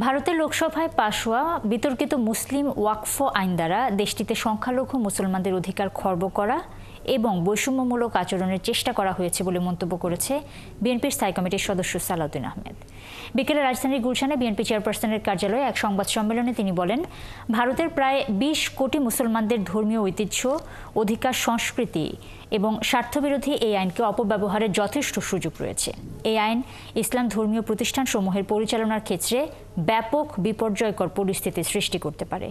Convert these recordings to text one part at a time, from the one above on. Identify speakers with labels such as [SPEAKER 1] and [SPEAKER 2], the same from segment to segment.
[SPEAKER 1] ভারতের লোকসভায় পাশ হওয়া বিতর্কিত মুসলিম ওয়াকফ আইন দ্বারা দেশটিতে সংখ্যালঘু মুসলমানদের অধিকার খর্ব করা এবং বৈষম্যমূলক আচরণের চেষ্টা করা হয়েছে বলে মন্তব্য করেছে বিএনপির স্থায়ী কমিটির সদস্য সালাউদ্দিন আহমেদ। বিকেলে রাজধানীর গুলশানে বিএনপি চেয়ারপারসনের কার্যালয়ে এক সংবাদ সম্মেলনে তিনি বলেন, ভারতের প্রায় ২০ কোটি মুসলমানদের ধর্মীয় ঐতিহ্য, অধিকার, সংস্কৃতি এবং স্বার্থবিরোধী এই আইনকে অপব্যবহারের যথেষ্ট সুযোগ রয়েছে। এই আইন ইসলাম ধর্মীয় প্রতিষ্ঠানসমূহের পরিচালনার ক্ষেত্রে ব্যাপক বিপর্যয়কর পরিস্থিতি সৃষ্টি করতে পারে।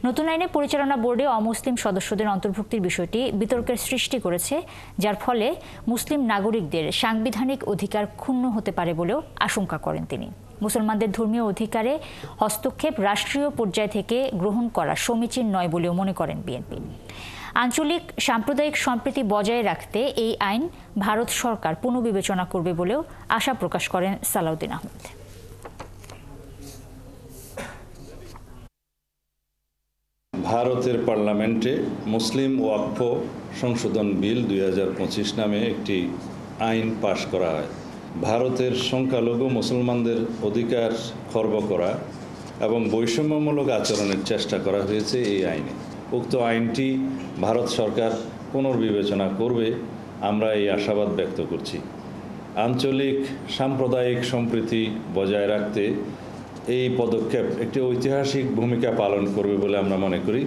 [SPEAKER 1] নতুন আইনে পরিচালনা বোর্ডে অমুসলিম সদস্যদের অন্তর্ভুক্তির বিষয়টি বিতর্কের সৃষ্টি করেছে, যার ফলে মুসলিম নাগরিকদের সাংবিধানিক অধিকার ক্ষুণ্ণ হতে পারে বলেও আশঙ্কা করেন তিনি। মুসলমানদের ধর্মীয় অধিকারে হস্তক্ষেপ রাষ্ট্রীয় পর্যায় থেকে গ্রহণ করা সমীচীন নয় বলেও মনে করেন বিএনপি। আঞ্চলিক সাম্প্রদায়িক সম্প্রীতি বজায় রাখতে এই আইন ভারত সরকার পুনর্বিবেচনা করবে বলেও আশা প্রকাশ করেন সালাউদ্দিন আহমেদ।
[SPEAKER 2] ভারতের পার্লামেন্টে মুসলিম ওয়াকফ সংশোধন বিল ২০২৫ নামে একটি আইন পাশ করা হয়। ভারতের সংখ্যালঘু মুসলমানদের অধিকার খর্ব করা এবং বৈষম্যমূলক আচরণের চেষ্টা করা হয়েছে এই আইনে। উক্ত আইনটি ভারত সরকার পুনর্বিবেচনা করবে, আমরা এই আশাবাদ ব্যক্ত করছি। আঞ্চলিক সাম্প্রদায়িক সম্প্রীতি বজায় রাখতে এই পদক্ষেপ একটি ঐতিহাসিক ভূমিকা পালন করবে বলে আমরা মনে করি।